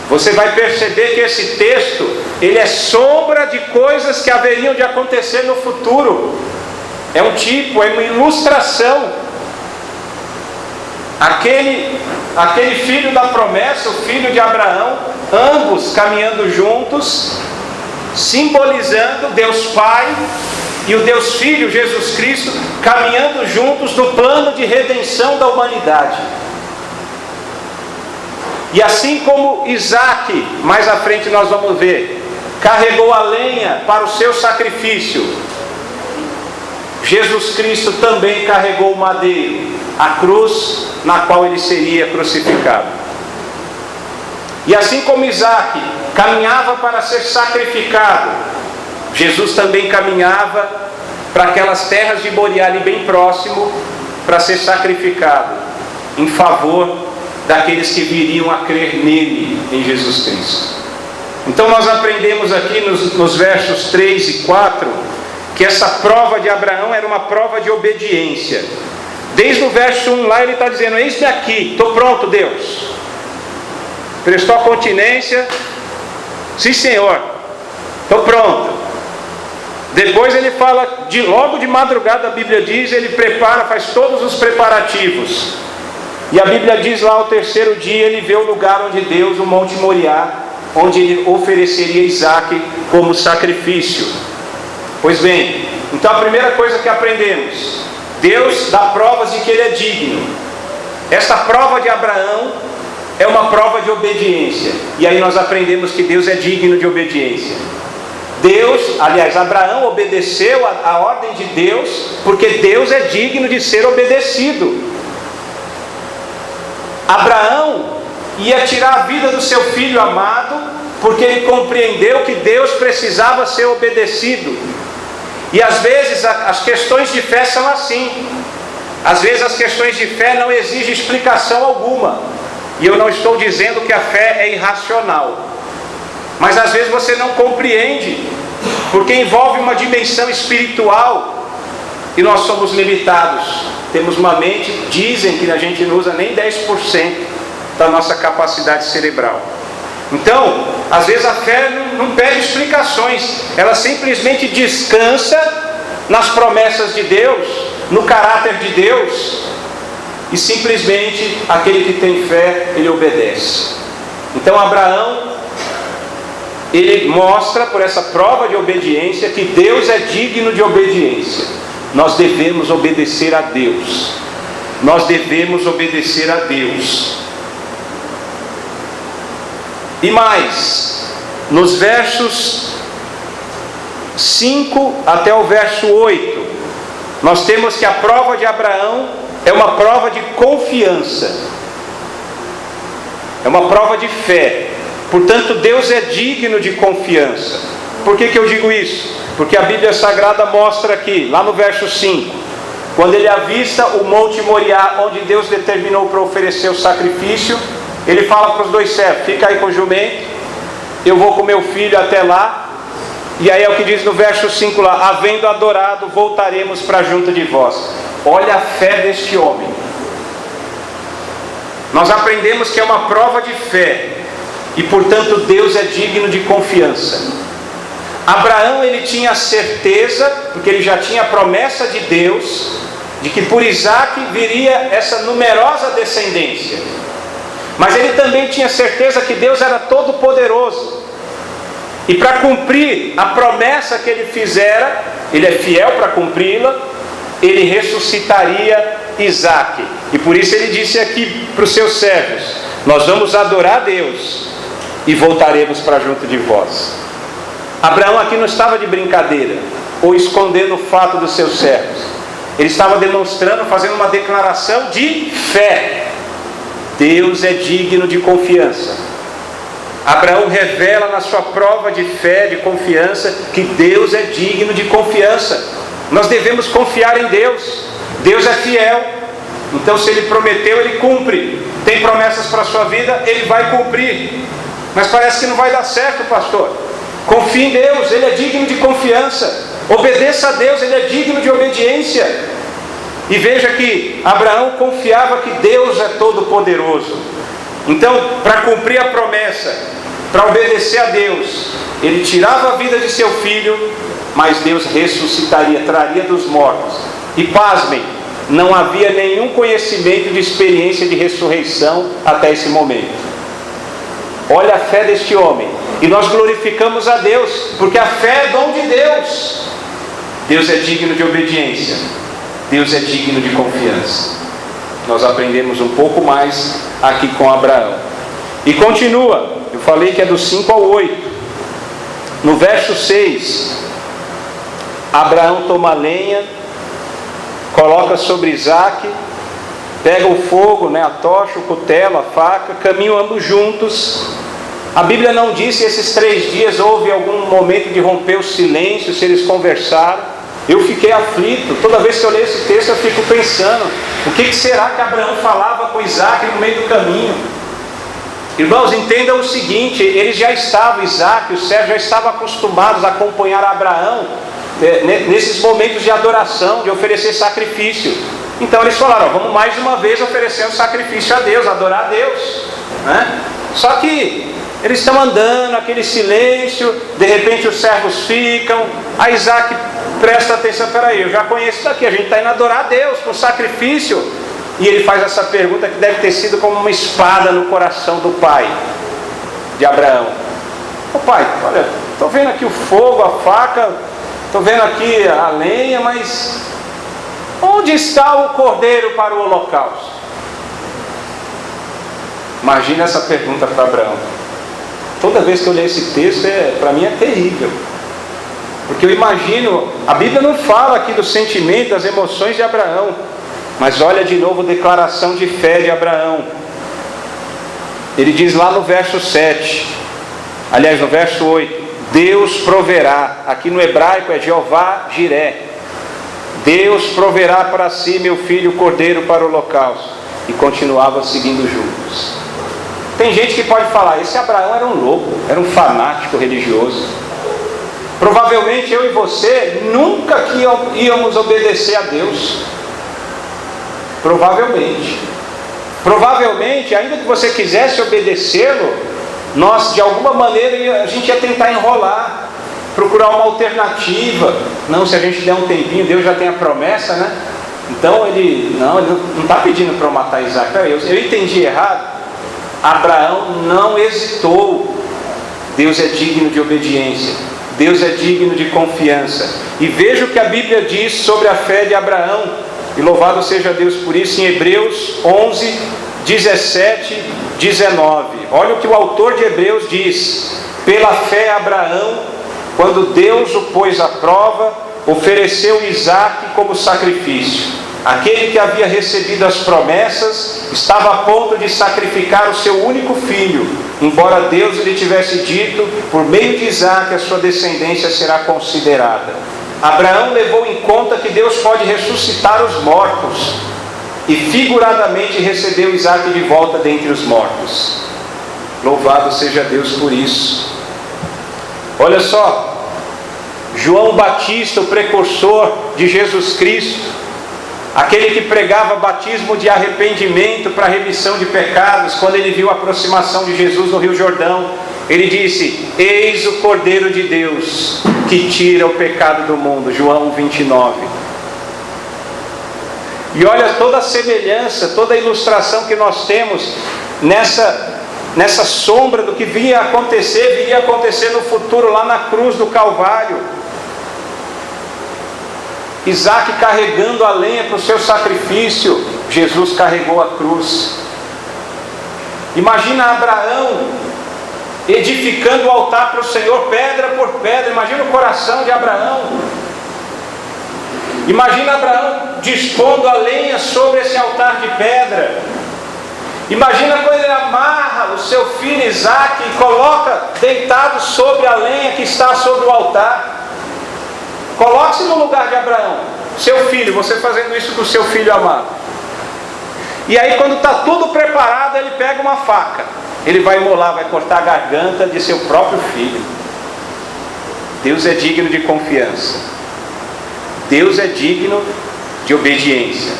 Você vai perceber que esse texto, ele é sombra de coisas que haveriam de acontecer no futuro. É um tipo, é uma ilustração. Aquele filho da promessa, o filho de Abraão, ambos caminhando juntos, simbolizando Deus Pai e o Deus Filho, Jesus Cristo, caminhando juntos no plano de redenção da humanidade. E assim como Isaque, mais à frente nós vamos ver, carregou a lenha para o seu sacrifício, Jesus Cristo também carregou o madeiro, a cruz na qual ele seria crucificado. E assim como Isaque caminhava para ser sacrificado, Jesus também caminhava para aquelas terras de Moriá ali bem próximo, para ser sacrificado em favor daqueles que viriam a crer nele, em Jesus Cristo. Então nós aprendemos aqui nos versos 3 e 4 que essa prova de Abraão era uma prova de obediência. Desde o verso 1 lá ele está dizendo: eis-me aqui, estou pronto, Deus. Prestou a continência, sim Senhor, estou pronto. Depois ele fala, logo de madrugada a Bíblia diz, ele prepara, faz todos os preparativos. E a Bíblia diz lá, ao 3º dia, ele vê o lugar onde Deus, o Monte Moriá, onde ele ofereceria Isaque como sacrifício. Pois bem, então a primeira coisa que aprendemos, Deus dá provas de que Ele é digno. Esta prova de Abraão é uma prova de obediência. E aí nós aprendemos que Deus é digno de obediência. Abraão obedeceu a ordem de Deus, porque Deus é digno de ser obedecido. Abraão ia tirar a vida do seu filho amado, porque ele compreendeu que Deus precisava ser obedecido. E às vezes as questões de fé são assim. Às vezes as questões de fé não exigem explicação alguma. E eu não estou dizendo que a fé é irracional. Mas às vezes você não compreende, porque envolve uma dimensão espiritual. E nós somos limitados. Temos uma mente, dizem que a gente não usa nem 10% da nossa capacidade cerebral. Então, às vezes a fé não pede explicações, ela simplesmente descansa nas promessas de Deus, no caráter de Deus, e simplesmente aquele que tem fé, ele obedece. Então Abraão, ele mostra por essa prova de obediência que Deus é digno de obediência. Nós devemos obedecer a Deus. Nós devemos obedecer a Deus. E mais, nos versos 5 até o verso 8, nós temos que a prova de Abraão é uma prova de confiança. É uma prova de fé. Portanto, Deus é digno de confiança. Por que eu digo isso? Porque a Bíblia Sagrada mostra aqui, lá no verso 5, quando ele avista o Monte Moriá, onde Deus determinou para oferecer o sacrifício, ele fala para os 2 servos: fica aí com o jumento, eu vou com meu filho até lá. E aí é o que diz no verso 5 lá: havendo adorado, voltaremos para junto de vós. Olha a fé deste homem. nós aprendemos que é uma prova de fé e, portanto, Deus é digno de confiança. Abraão, ele tinha certeza, porque ele já tinha a promessa de Deus, de que por Isaque viria essa numerosa descendência. Mas ele também tinha certeza que Deus era todo poderoso. E para cumprir a promessa que ele fizera, ele é fiel para cumpri-la, ele ressuscitaria Isaque. E por isso ele disse aqui para os seus servos: nós vamos adorar a Deus e voltaremos para junto de vós. Abraão aqui não estava de brincadeira, ou escondendo o fato dos seus servos. Ele estava demonstrando, fazendo uma declaração de fé. Deus é digno de confiança. Abraão revela na sua prova de fé, de confiança, que Deus é digno de confiança. Nós devemos confiar em Deus. Deus é fiel. Então, se Ele prometeu, Ele cumpre. Tem promessas para a sua vida, Ele vai cumprir. Mas parece que não vai dar certo, pastor. Confie em Deus, Ele é digno de confiança. Obedeça a Deus, Ele é digno de obediência. E veja que Abraão confiava que Deus é todo poderoso. Então, para cumprir a promessa, para obedecer a Deus, ele tirava a vida de seu filho, mas Deus ressuscitaria, traria dos mortos. E pasmem, não havia nenhum conhecimento de experiência de ressurreição até esse momento. Olha a fé deste homem. E nós glorificamos a Deus, porque a fé é dom de Deus. Deus é digno de obediência. Deus é digno de confiança. Nós aprendemos um pouco mais aqui com Abraão. E continua, eu falei que é do 5 ao 8. No verso 6, Abraão toma lenha, coloca sobre Isaque, pega o fogo, a tocha, o cutelo, a faca, caminham ambos juntos. A Bíblia não diz se esses 3 dias houve algum momento de romper o silêncio, se eles conversaram. Eu fiquei aflito, toda vez que eu leio esse texto eu fico pensando, o que será que Abraão falava com Isaque no meio do caminho? Irmãos, entendam o seguinte, eles já estavam, Isaque, os servos já estavam acostumados a acompanhar Abraão nesses momentos de adoração, de oferecer sacrifício. Então eles falaram, vamos mais uma vez oferecer um sacrifício a Deus, adorar a Deus, Só que eles estão andando, aquele silêncio, de repente os servos ficam, a Isaque presta atenção, peraí, eu já conheço isso daqui, a gente está indo adorar a Deus com sacrifício. E ele faz essa pergunta que deve ter sido como uma espada no coração do pai de Abraão. Ô pai, olha, estou vendo aqui o fogo, a faca, estou vendo aqui a lenha, mas onde está o cordeiro para o holocausto? Imagina essa pergunta para Abraão. Toda vez que eu leio esse texto, para mim é terrível. Porque eu imagino, a Bíblia não fala aqui do sentimento, das emoções de Abraão. Mas olha de novo a declaração de fé de Abraão. Ele diz lá no verso 7, aliás no verso 8, Deus proverá, aqui no hebraico é Jeová Jiré. Deus proverá para si, meu filho, o cordeiro para o holocausto. E continuavam seguindo juntos. Tem gente que pode falar, esse Abraão era um louco, era um fanático religioso. Provavelmente eu e você nunca íamos obedecer a Deus. Provavelmente, ainda que você quisesse obedecê-lo, nós de alguma maneira a gente ia tentar enrolar, procurar uma alternativa. Não, se a gente der um tempinho, Deus já tem a promessa, Então ele não está pedindo para eu matar Isaque. Eu entendi errado. Abraão não hesitou. Deus é digno de obediência. Deus é digno de confiança. E veja o que a Bíblia diz sobre a fé de Abraão. E louvado seja Deus por isso, em Hebreus 11, 17, 19. Olha o que o autor de Hebreus diz. Pela fé Abraão, quando Deus o pôs à prova, ofereceu Isaque como sacrifício. Aquele que havia recebido as promessas estava a ponto de sacrificar o seu único filho, embora Deus lhe tivesse dito, por meio de Isaque a sua descendência será considerada. Abraão levou em conta que Deus pode ressuscitar os mortos e figuradamente recebeu Isaque de volta dentre os mortos. Louvado seja Deus por isso. Olha só, João Batista, o precursor de Jesus Cristo, aquele que pregava batismo de arrependimento para remissão de pecados, quando ele viu a aproximação de Jesus no Rio Jordão, ele disse: eis o Cordeiro de Deus que tira o pecado do mundo. João 29. E olha toda a semelhança, toda a ilustração que nós temos nessa sombra do que viria a acontecer no futuro, lá na cruz do Calvário. Isaac carregando a lenha para o seu sacrifício, Jesus carregou a cruz. Imagina Abraão edificando o altar para o Senhor, pedra por pedra. Imagina o coração de Abraão. Imagina Abraão dispondo a lenha sobre esse altar de pedra. Imagina quando ele amarra o seu filho Isaac e coloca deitado sobre a lenha que está sobre o altar. Coloque-se no lugar de Abraão, seu filho, você fazendo isso com o seu filho amado. E aí, quando está tudo preparado, ele pega uma faca. Ele vai imolar, vai cortar a garganta de seu próprio filho. Deus é digno de confiança. Deus é digno de obediência.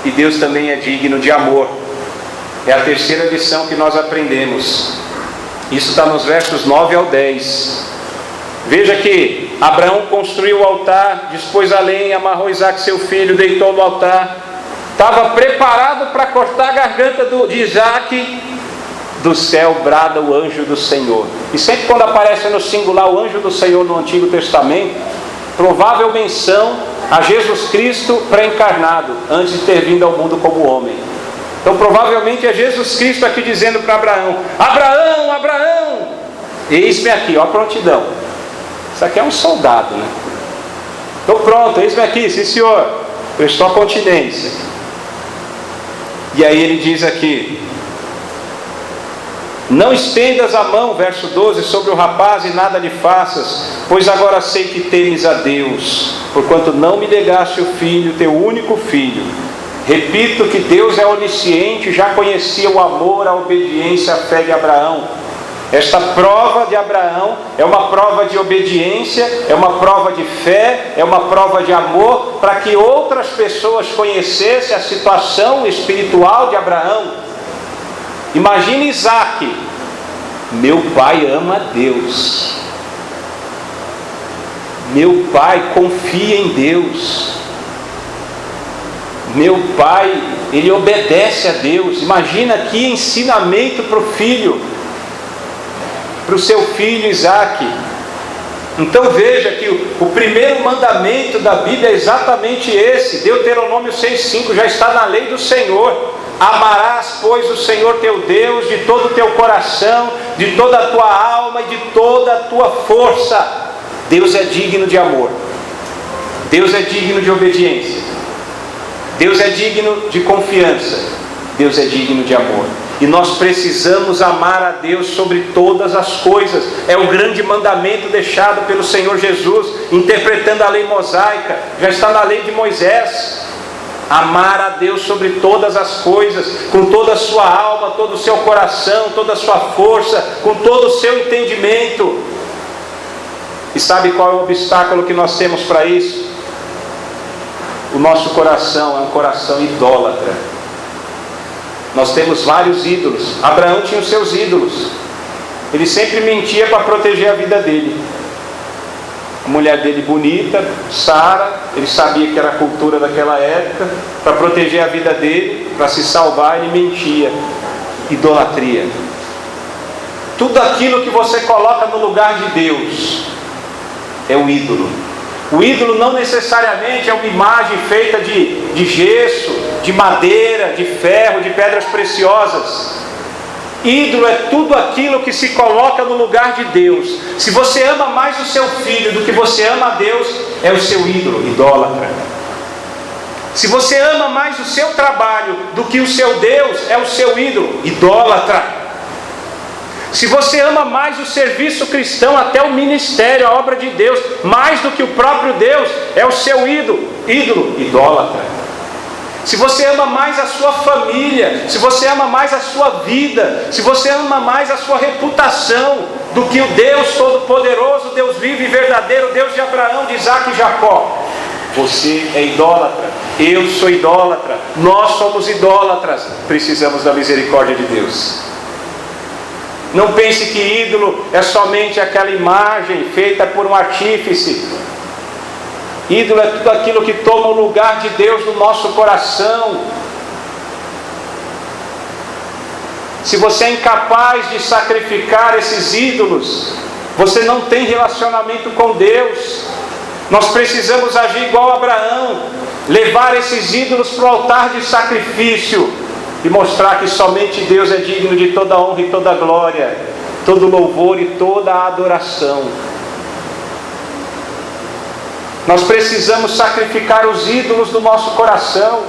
E Deus também é digno de amor. É a terceira lição que nós aprendemos. Isso está nos versos 9 ao 10. Veja que Abraão construiu o altar, dispôs a lenha, amarrou Isaac seu filho, deitou no altar. Estava preparado para cortar a garganta de Isaac. Do céu brada o anjo do Senhor. E sempre quando aparece no singular o anjo do Senhor no Antigo Testamento, provável menção a Jesus Cristo pré-encarnado, antes de ter vindo ao mundo como homem. Então provavelmente é Jesus Cristo aqui dizendo para Abraão: Abraão, Abraão, eis-me aqui, ó a prontidão. Isso aqui é um soldado, né? Estou pronto, eis-me aqui, sim senhor. Prestou continência. E aí ele diz aqui: não estendas a mão, verso 12, sobre o rapaz e nada lhe faças, pois agora sei que temes a Deus, porquanto não me negaste o filho, teu único filho. Repito que Deus é onisciente, já conhecia o amor, a obediência, a fé de Abraão. Esta prova de Abraão é uma prova de obediência, é uma prova de fé, é uma prova de amor, para que outras pessoas conhecessem a situação espiritual de Abraão. Imagine Isaac: meu pai ama a Deus, meu pai confia em Deus, meu pai, ele obedece a Deus. Imagina que ensinamento para o filho, para o seu filho Isaac. Então veja que o primeiro mandamento da Bíblia é exatamente esse. Deuteronômio 6,5 já está na lei do Senhor. Amarás, pois, o Senhor teu Deus de todo o teu coração, de toda a tua alma e de toda a tua força. Deus é digno de amor. Deus é digno de obediência. Deus é digno de confiança. Deus é digno de amor. E nós precisamos amar a Deus sobre todas as coisas. É o grande mandamento deixado pelo Senhor Jesus, interpretando a lei mosaica. Já está na lei de Moisés. Amar a Deus sobre todas as coisas, com toda a sua alma, todo o seu coração, toda a sua força, com todo o seu entendimento. E sabe qual é o obstáculo que nós temos para isso? O nosso coração é um coração idólatra. Nós temos vários ídolos. Abraão tinha os seus ídolos. Ele sempre mentia para proteger a vida dele. A mulher dele bonita, Sara, ele sabia que era a cultura daquela época. Para proteger a vida dele, para se salvar, ele mentia. Idolatria. Tudo aquilo que você coloca no lugar de Deus é o ídolo. O ídolo não necessariamente é uma imagem feita de gesso, de madeira, de ferro, de pedras preciosas. Ídolo é tudo aquilo que se coloca no lugar de Deus. Se você ama mais o seu filho do que você ama a Deus, é o seu ídolo, idólatra. Se você ama mais o seu trabalho do que o seu Deus, é o seu ídolo, idólatra. Se você ama mais o serviço cristão, até o ministério, a obra de Deus, mais do que o próprio Deus, é o seu ídolo, idólatra. Se você ama mais a sua família, se você ama mais a sua vida, se você ama mais a sua reputação do que o Deus Todo-Poderoso, Deus vivo e verdadeiro, Deus de Abraão, de Isaac e Jacó, Você é idólatra, eu sou idólatra, nós somos idólatras, precisamos da misericórdia de Deus. Não pense que ídolo é somente aquela imagem feita por um artífice. Ídolo é tudo aquilo que toma o lugar de Deus no nosso coração. Se você é incapaz de sacrificar esses ídolos, você não tem relacionamento com Deus. Nós precisamos agir igual a Abraão, levar esses ídolos para o altar de sacrifício e mostrar que somente Deus é digno de toda honra e toda glória, todo louvor e toda adoração. Nós precisamos sacrificar os ídolos do nosso coração.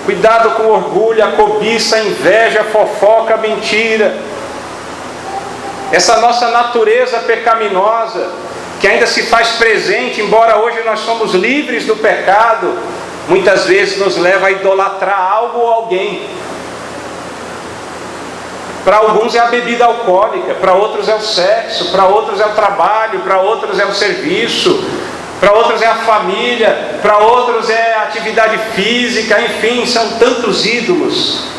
Cuidado com o orgulho, a cobiça, a inveja, a fofoca, a mentira. Essa nossa natureza pecaminosa, que ainda se faz presente, embora hoje nós somos livres do pecado, muitas vezes nos leva a idolatrar algo ou alguém. Para alguns é a bebida alcoólica, para outros é o sexo, para outros é o trabalho, para outros é o serviço, para outros é a família, para outros é a atividade física, enfim, são tantos ídolos.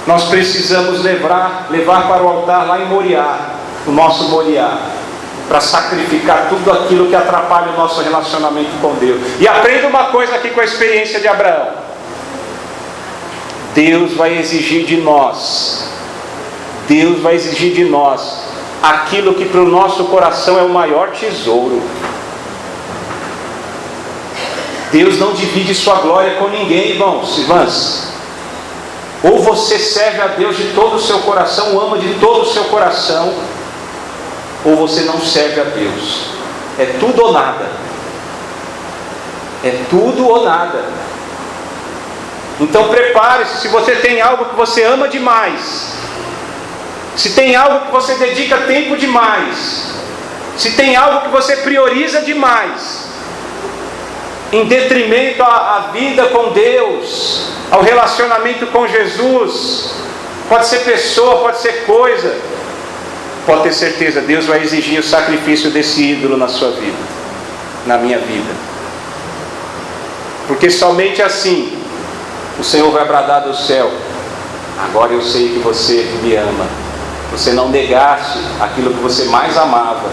Nós precisamos levar para o altar lá em Moriá, o nosso Moriá, para sacrificar tudo aquilo que atrapalha o nosso relacionamento com Deus. E aprenda uma coisa aqui com a experiência de Abraão: Deus vai exigir de nós aquilo que para o nosso coração é o maior tesouro. Deus não divide sua glória com ninguém, irmãos. Ou você serve a Deus de todo o seu coração, o ama de todo o seu coração, ou você não serve a Deus. É tudo ou nada. É tudo ou nada. Então prepare-se. Se você tem algo que você ama demais, se tem algo que você dedica tempo demais, se tem algo que você prioriza demais, em detrimento à vida com Deus, ao relacionamento com Jesus, pode ser pessoa, pode ser coisa, pode ter certeza, Deus vai exigir o sacrifício desse ídolo na sua vida, na minha vida, porque somente assim o Senhor vai bradar do céu: agora eu sei que você me ama, você não negaste aquilo que você mais amava.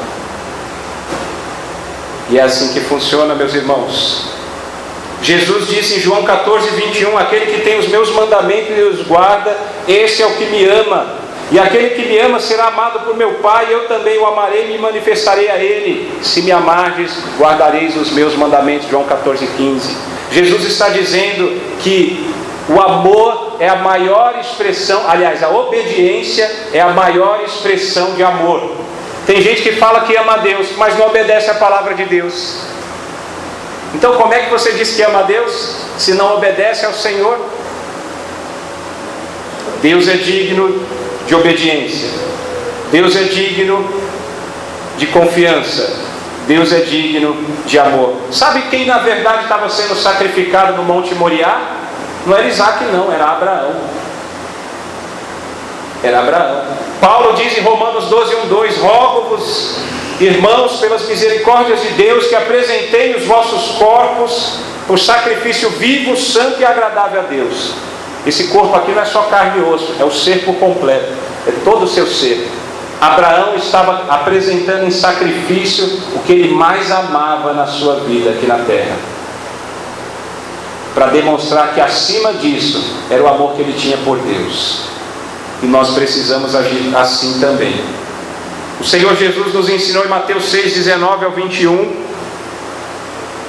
E é assim que funciona, meus irmãos. Jesus disse em João 14:21: aquele que tem os meus mandamentos e os guarda, esse é o que me ama. E aquele que me ama será amado por meu Pai, e eu também o amarei e me manifestarei a ele. Se me amardes, guardareis os meus mandamentos. João 14:15. Jesus está dizendo que o amor é a maior expressão, aliás, a obediência é a maior expressão de amor. Tem gente que fala que ama a Deus, mas não obedece a palavra de Deus. Então como é que você diz que ama a Deus, se não obedece ao Senhor? Deus é digno de obediência, Deus é digno de confiança, Deus é digno de amor. Sabe quem na verdade estava sendo sacrificado no Monte Moriá? Não era Isaac não, era Abraão. Era Abraão. Paulo diz em Romanos 12:1-2: rogo-vos, irmãos, pelas misericórdias de Deus, que apresentei os vossos corpos por sacrifício vivo, santo e agradável a Deus. Esse corpo aqui não é só carne e osso, é o ser por completo, é todo o seu ser. Abraão estava apresentando em sacrifício o que ele mais amava na sua vida aqui na terra, para demonstrar que acima disso era o amor que ele tinha por Deus. E nós precisamos agir assim também. O Senhor Jesus nos ensinou em Mateus 6:19-21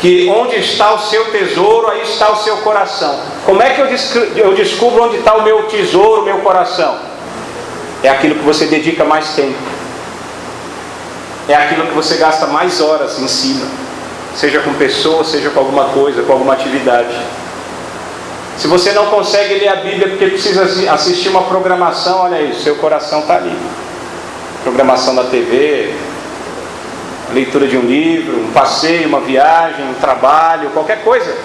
que onde está o seu tesouro, aí está o seu coração. Como é que eu descubro onde está o meu tesouro, o meu coração? É aquilo que você dedica mais tempo, é aquilo que você gasta mais horas em cima, seja com pessoas, seja com alguma coisa, com alguma atividade. Se você não consegue ler a Bíblia porque precisa assistir uma programação, olha aí, seu coração está ali. Programação da TV, leitura de um livro, um passeio, uma viagem, um trabalho, qualquer coisa.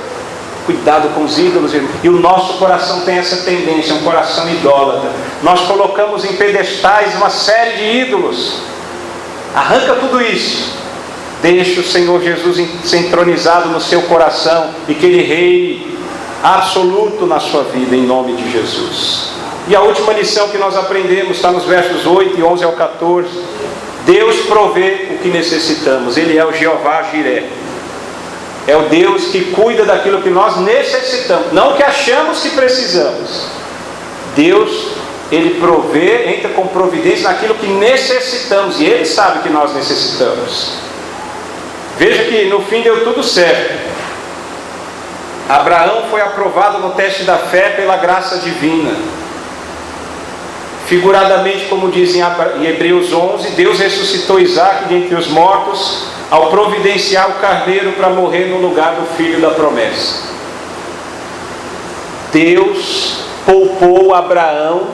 Cuidado com os ídolos, irmão. E o nosso coração tem essa tendência, um coração idólatra. Nós colocamos em pedestais uma série de ídolos. Arranca tudo isso Deixe o Senhor Jesus ser entronizado no seu coração e que Ele reine absoluto na sua vida, em nome de Jesus. E a última lição que nós aprendemos está nos versos 8 e 11 ao 14. Deus provê o que necessitamos. Ele é o Jeová Jiré. É o Deus que cuida daquilo que nós necessitamos, não o que achamos que precisamos. Deus, Ele provê, entra com providência naquilo que necessitamos, e Ele sabe que nós necessitamos. Veja que no fim deu tudo certo. Abraão foi aprovado no teste da fé pela graça divina. Figuradamente, como diz em Hebreus 11, Deus ressuscitou Isaac dentre os mortos, ao providenciar o carneiro para morrer no lugar do filho da promessa. Deus poupou Abraão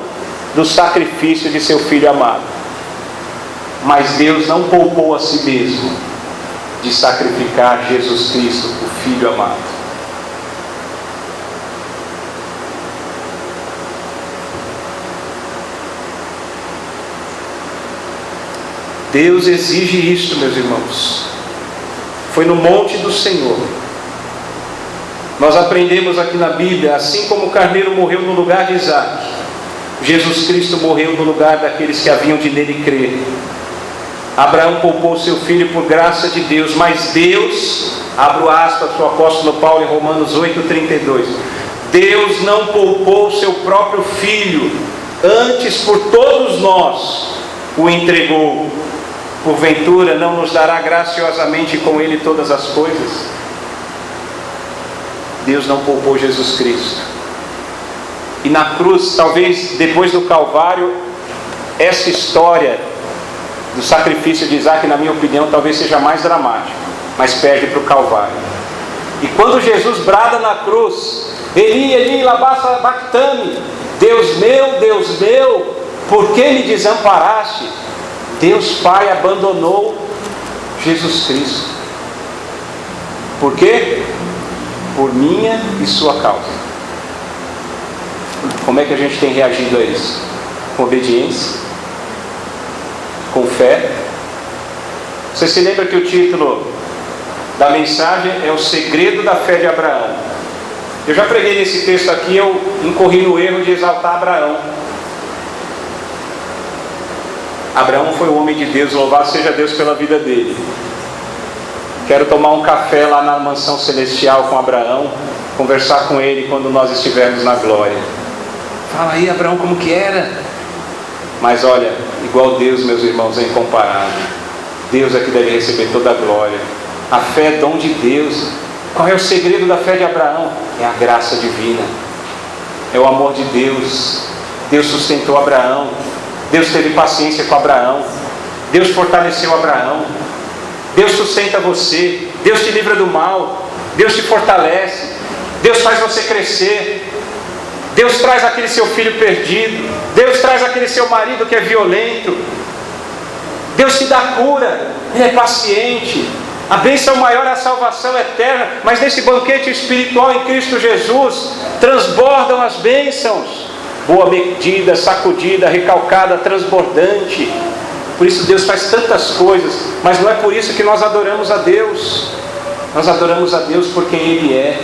do sacrifício de seu filho amado. Mas Deus não poupou a si mesmo de sacrificar Jesus Cristo, o Filho amado. Deus exige isso, meus irmãos. Foi no monte do Senhor. Nós aprendemos aqui na Bíblia, assim como o carneiro morreu no lugar de Isaac, Jesus Cristo morreu no lugar daqueles que haviam de nele crer. Abraão poupou seu filho por graça de Deus, mas Deus, abro aspas para o apóstolo Paulo em Romanos 8,32, Deus não poupou seu próprio filho, antes por todos nós o entregou. Porventura não nos dará graciosamente com ele todas as coisas? Deus não poupou Jesus Cristo. E na cruz, talvez depois do Calvário, essa história do sacrifício de Isaac, na minha opinião, talvez seja mais dramática, mas perde para o Calvário. E quando Jesus brada na cruz, Eli, Eli, lama sabachthani, Deus meu, por que me desamparaste? Deus Pai abandonou Jesus Cristo. Por quê? Por minha e sua causa. Como é que a gente tem reagido a isso? Com obediência? Com fé? Você se lembra que o título da mensagem é o segredo da fé de Abraão? Eu já preguei nesse texto aqui, eu incorri no erro de exaltar Abraão. Abraão foi o homem de Deus, louvado seja Deus pela vida dele. Quero tomar um café lá na mansão celestial com Abraão, conversar com ele quando nós estivermos na glória. Fala aí, Abraão, como que era? Mas olha, igual Deus, meus irmãos, é incomparável. Deus é que deve receber toda a glória. A fé é dom de Deus. Qual é o segredo da fé de Abraão? É a graça divina, é o amor de Deus. Deus sustentou Abraão, Deus teve paciência com Abraão, Deus fortaleceu Abraão, Deus sustenta você, Deus te livra do mal, Deus te fortalece, Deus faz você crescer, Deus traz aquele seu filho perdido, Deus traz aquele seu marido que é violento, Deus te dá cura, Ele é paciente. A bênção maior é a salvação eterna, mas nesse banquete espiritual em Cristo Jesus transbordam as bênçãos. Boa medida, sacudida, recalcada, transbordante. Por isso Deus faz tantas coisas, mas não é por isso que nós adoramos a Deus. Nós adoramos a Deus por quem Ele é,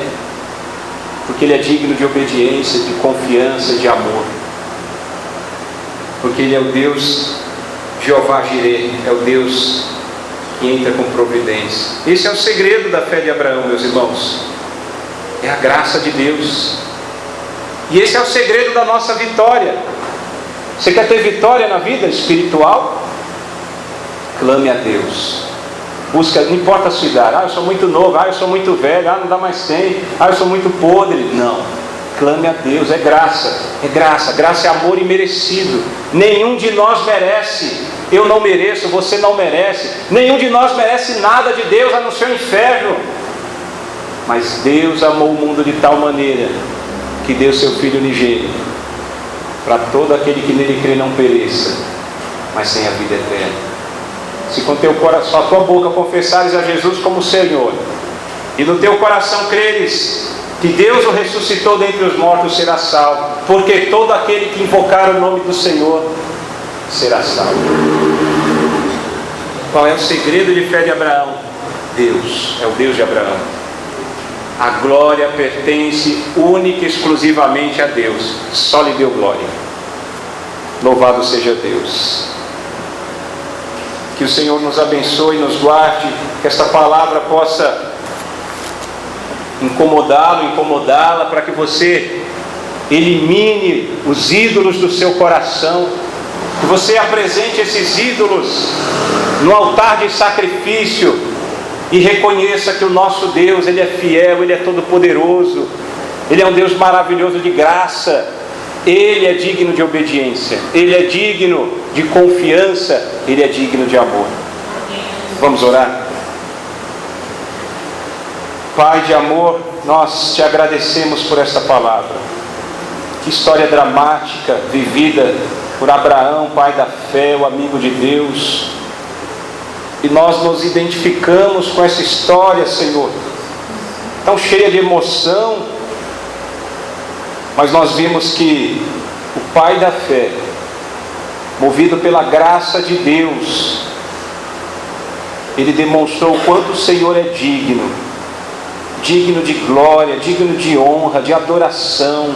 porque Ele é digno de obediência, de confiança, de amor, porque Ele é o Deus Jeová Jireh, é o Deus que entra com providência. Esse é o segredo da fé de Abraão, meus irmãos, é a graça de Deus. E esse é o segredo da nossa vitória. Você quer ter vitória na vida espiritual? Clame a Deus. Busca, não importa a sua idade. Eu sou muito novo, eu sou muito velho, não dá mais tempo, eu sou muito podre. Não. Clame a Deus, é graça. É graça, graça é amor imerecido. Nenhum de nós merece. Eu não mereço, você não merece. Nenhum de nós merece nada de Deus, a não ser o inferno. Mas Deus amou o mundo de tal maneira que deu seu Filho unigênito, para todo aquele que nele crê não pereça, mas tenha a vida eterna. Se com teu coração, a tua boca confessares a Jesus como Senhor, e no teu coração creres que Deus o ressuscitou dentre os mortos, será salvo, porque todo aquele que invocar o nome do Senhor será salvo. Qual é o segredo de fé de Abraão? Deus, é o Deus de Abraão. A glória pertence única e exclusivamente a Deus. Só lhe deu glória. Louvado seja Deus. Que o Senhor nos abençoe e nos guarde, que esta palavra possa incomodá-lo, incomodá-la, para que você elimine os ídolos do seu coração, que você apresente esses ídolos no altar de sacrifício e reconheça que o nosso Deus, Ele é fiel, Ele é todo-poderoso, Ele é um Deus maravilhoso de graça, Ele é digno de obediência, Ele é digno de confiança, Ele é digno de amor. Vamos orar? Pai de amor, nós te agradecemos por esta palavra. Que história dramática vivida por Abraão, pai da fé, o amigo de Deus. E nós nos identificamos com essa história, Senhor, tão cheia de emoção, mas nós vimos que o pai da fé, movido pela graça de Deus, ele demonstrou o quanto o Senhor é digno, digno de glória, digno de honra, de adoração,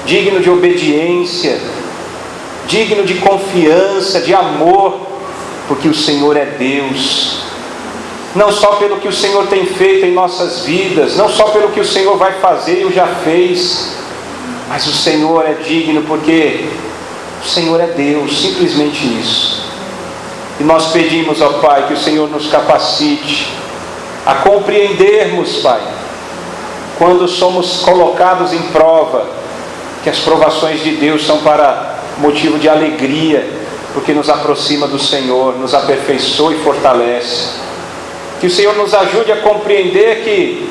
digno de obediência, digno de confiança, de amor, porque o Senhor é Deus. Não só pelo que o Senhor tem feito em nossas vidas, não só pelo que o Senhor vai fazer e o já fez, mas o Senhor é digno porque o Senhor é Deus, simplesmente isso. E nós pedimos ao Pai que o Senhor nos capacite a compreendermos, Pai, quando somos colocados em prova, que as provações de Deus são para motivo de alegria, porque nos aproxima do Senhor, nos aperfeiçoa e fortalece. Que o Senhor nos ajude a compreender que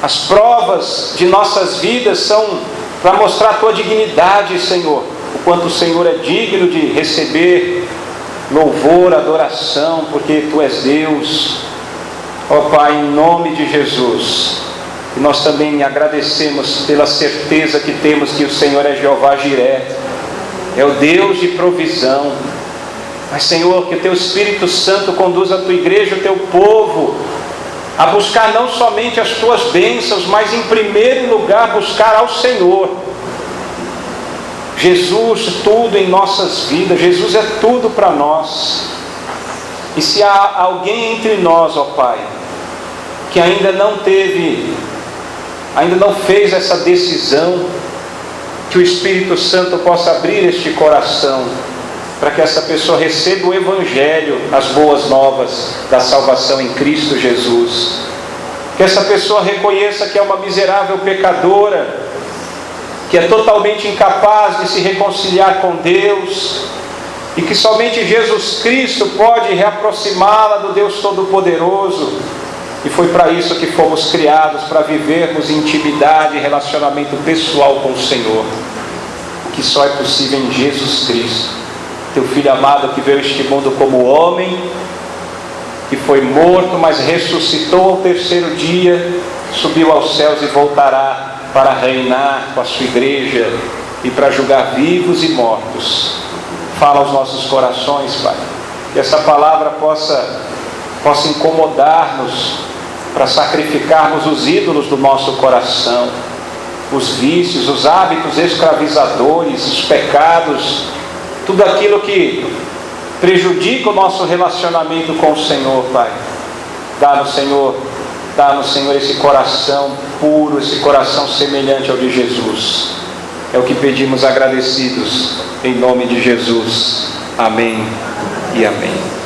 as provas de nossas vidas são para mostrar a Tua dignidade, Senhor, o quanto o Senhor é digno de receber louvor, adoração, porque Tu és Deus. Ó Pai, em nome de Jesus, e nós também agradecemos pela certeza que temos que o Senhor é Jeová Jiré, é o Deus de provisão. Mas, Senhor, que o Teu Espírito Santo conduza a Tua igreja, o Teu povo, a buscar não somente as Tuas bênçãos, mas em primeiro lugar buscar ao Senhor. Jesus, tudo em nossas vidas, Jesus é tudo para nós. E se há alguém entre nós, ó Pai, que ainda não fez essa decisão, que o Espírito Santo possa abrir este coração, para que essa pessoa receba o Evangelho, as boas novas da salvação em Cristo Jesus. Que essa pessoa reconheça que é uma miserável pecadora, que é totalmente incapaz de se reconciliar com Deus, e que somente Jesus Cristo pode reaproximá-la do Deus Todo-Poderoso. E foi para isso que fomos criados, para vivermos intimidade e relacionamento pessoal com o Senhor, que só é possível em Jesus Cristo, Teu Filho amado, que veio a este mundo como homem, que foi morto, mas ressuscitou ao terceiro dia, subiu aos céus e voltará para reinar com a sua igreja e para julgar vivos e mortos. Fala aos nossos corações, Pai, que essa palavra possa incomodar-nos, para sacrificarmos os ídolos do nosso coração, os vícios, os hábitos escravizadores, os pecados, tudo aquilo que prejudica o nosso relacionamento com o Senhor, Pai. Dá-nos, Senhor, esse coração puro, esse coração semelhante ao de Jesus. É o que pedimos agradecidos, em nome de Jesus. Amém e amém.